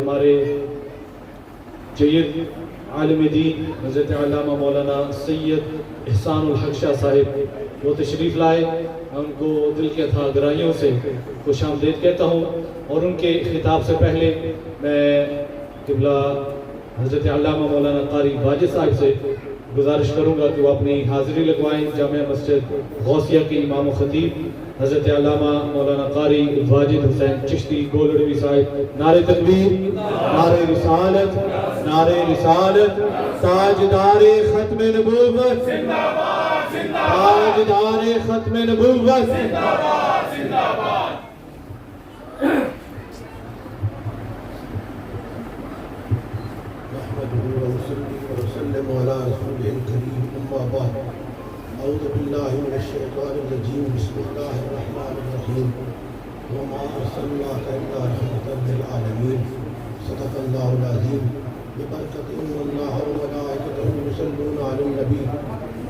ہمارے جید عالم دین حضرت علامہ مولانا سید احسان الحق شاہ صاحب وہ تشریف لائے. میں ان کو دل کے اتھا گرائیوں سے خوش آمدید کہتا ہوں، اور ان کے خطاب سے پہلے میں قبلہ حضرت علامہ مولانا قاری واجد صاحب سے گزارش کروں گا کہ وہ اپنی حاضری لگوائیں. جامع مسجد غوثیہ کے امام و خطیب حضرت علامہ مولانا قاری واجد حسین چشتی گولڑوی صاحب. نعرہ تکبیر، نعرہ رسالت، نعرہ رسالت. تاجدار ختم نبوت، تاجدار ختم نبوت. وسلم على رسوله الكريم. أما بعد، أعوذ بالله من الشيطان الرجيم. بسم الله الرحمن الرحيم. وما أرسلناك إلا رحمة للعالمين. صدق الله العظيم. ببركة إن الله وملائكته يصلون على النبي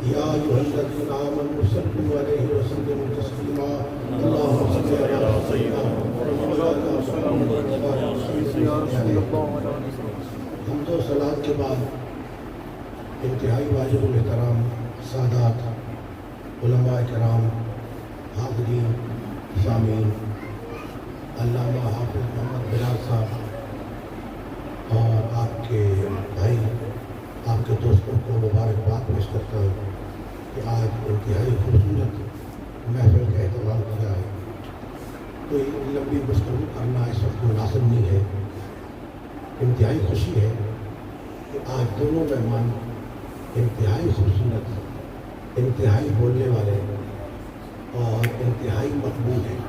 يا أيها الذين آمنوا صلوا عليه وسلموا تسليما. اللهم صل على سيدنا محمد حمد و صلات کے بعد انتہائی واجب الاحترام سادات علماء کرام، حاضرین، سامعین، علامہ حافظ محمد بلال صاحب اور آپ کے بھائی، آپ کے دوستوں کو مبارکباد پیش کرتا ہوں کہ آج انتہائی خوبصورت محفل کا اہتمام کیا ہے. کوئی لمبی گفتگو کرنا اس وقت مناسب نہیں ہے. انتہائی خوشی ہے کہ آج دونوں مہمان انتہائی خوبصورت، انتہائی بولنے والے اور انتہائی مقبول ہیں.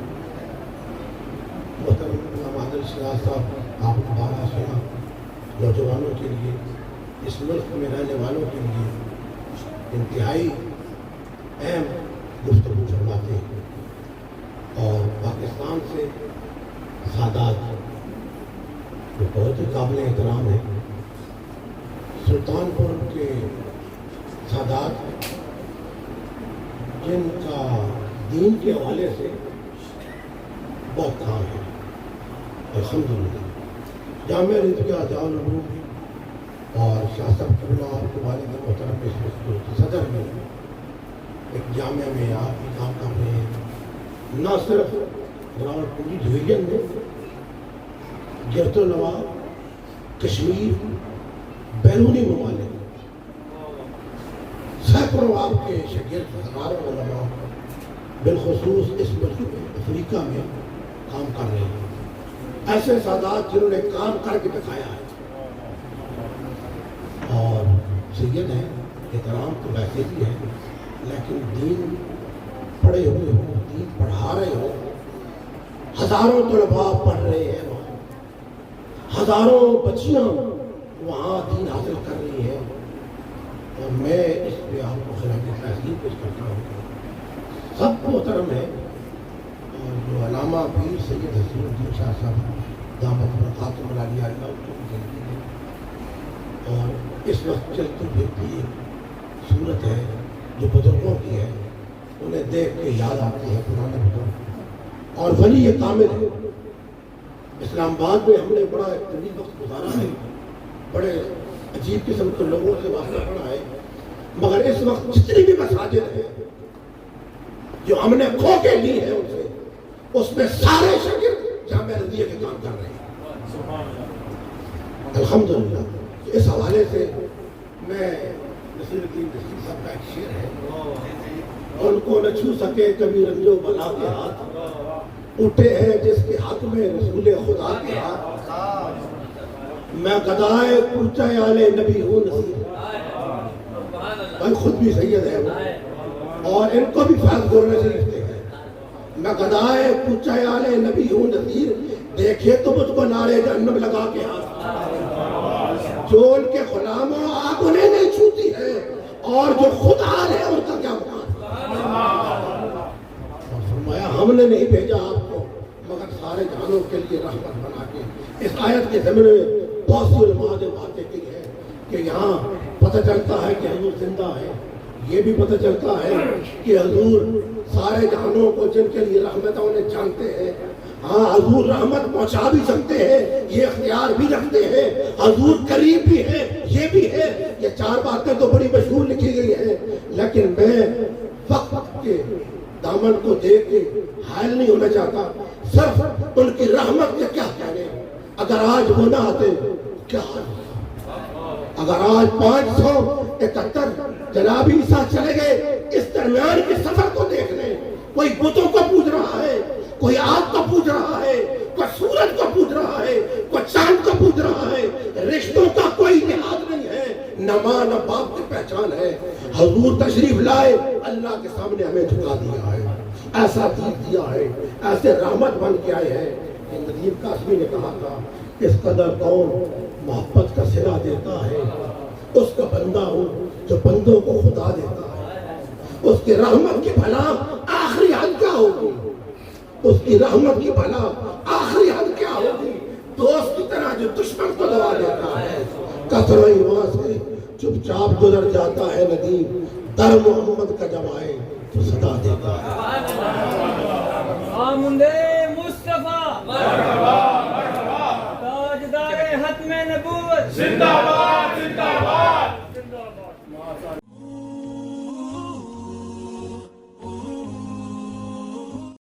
محترم امام عادل شراز صاحب، آپ کو 12 سالہ نوجوانوں کے لیے، اس ملک میں رہنے والوں کے لیے انتہائی اہم گفتگو فرماتے ہیں. اور پاکستان سے سادات جو بہت ہی قابل احترام ہے. سلطان پور کے سادات جن کا دین کے حوالے سے بہت کام ہے، الحمدللہ. جامعہ رضویہ جامع اور شاہ صاحب قبلہ آپ کے والد محترم کے صدر میں ایک جامعہ میں آپ بھی کام کر رہے ہیں. نہ صرف راولپنڈی ڈویژن میں، گرد و نواح کشمیر، بیرونی ممالک سینکڑوں آپ کے شاگرد، ہزاروں علماء بالخصوص اس ملک میں افریقہ میں کام کر رہے ہیں. ایسے سادات جنہوں نے کام کر کے دکھایا ہے اور سید ہیں، احترام تو ویسے بھی ہے، لیکن دین پڑھے ہوئے ہوں، دین پڑھا رہے ہوں. ہزاروں طلباء پڑھ رہے ہیں وہاں، ہزاروں بچیاں وہاں دین حاصل کر رہی ہیں. اور میں اس پہ آپ کو خراج تحسین پیش کرتا ہوں. سب محترم ہے. اور جو علامہ پیر سید حسین الدین شاہ صاحب دامت برکاتہم العالیہ اللہ ان کی زندگی ہے. اور اس وقت چلتی پھرتی ایک صورت ہے جو بزرگوں کی ہے، انہیں دیکھ کے یاد آتی ہے پرانے بزرگ. اور ولی یہ کامل ہے. اسلام آباد میں ہم نے بڑا طویل وقت گزارا ہے، بڑے عجیب قسم کے لوگوں سے واسطہ پڑا ہے، مگر اس وقت جتنی بھی مساجد ہیں جو ہم نے کھو کے لی ہے ان سے، اس میں سارے شاگرد جامعہ رضویہ کے کام کر رہے ہیں، الحمدللہ. اس حوالے سے میں نصیر الدین نصیر صاحب کا ایک شعر ہے، ان کو نہ چھو سکے کبھی رنج و بلا کے ہاتھ، اٹھے ہیں جس کے حق میں رسول خدا کے ہاتھ، میں گدائے کورچہ آل نبی ہوں نصیر. بھائی خود بھی سید ہے وہ، اور ان کو بھی فیض گولڑا شریف سے ہے. میں گدائے کورچہ آل نبی ہوں نصیر، دیکھے تو مجھ کو نعرے جہنم لگا کے ہاتھ. جو ان کے غلاموں آگ انہیں نہیں چھوتی ہے، اور جو خود آل ہے ان کا کیا مقام. اور فرمایا ہم نے نہیں بھیجا آپ کو مگر سارے جہانوں کے لیے رحمت بنا کے. اس آیت کے ضمن میں بہت سی علماء نے باتیں کی ہے کہ یہاں پتہ چلتا ہے کہ حضور زندہ ہے. یہ بھی پتہ چلتا ہے کہ حضور سارے جہانوں کو جن کے لیے رحمت ہے انہیں جانتے ہیں. ہاں حضور رحمت پہنچا بھی سکتے ہیں، یہ اختیار بھی رکھتے ہیں، حضور قریب بھی ہے، یہ بھی ہے. یہ 4 باتیں تو بڑی مشہور لکھی گئی ہیں، لیکن میں وقت کے دامن کو دیکھ کے حائل نہیں ہونا چاہتا. صرف ان کی رحمت کے کیا کہنے، اگر آج وہ نہ آتے کیا حال ہوتا. اگر آج 571 جناب عیسیٰ چلے گئے، اس درمیان کے سفر کو دیکھ لیں. کوئی بتوں کو پوج رہا ہے، کوئی آگ کو پوج رہا ہے، کوئی سورج کو پوج رہا ہے، کوئی چاند کو پوج رہا ہے. رشتوں کا کوئی لحاظ نہیں ہے، نہ ماں نہ باپ کی پہچان ہے. حضور تشریف لائے، اللہ کے سامنے ہمیں جھکا دیا ہے، ایسا دیا ہے، ایسے رحمت بن کے آئے ہیں. ندیم قاسمی نے کہا تھا، اس قدر کون محبت کا صلہ دیتا ہے، اس کا بندہ ہوں جو بندوں کو خدا دیتا ہے. اس کی رحمت کی بھلا آخری حد کیا ہوگی، اس کی رحمت کی بھلا آخری حد کیا ہوگی. دوست کی طرح جو دشمن کو دبا دیتا ہے، کثرہ ایمان سے چپ چاپ گزر جاتا ہے. ندیم در محمد کا جب آئے تو صدا دیتا ہے. آمدے مصطفیٰ تاجدار ختم نبوت، زندہ باد زندہ باد.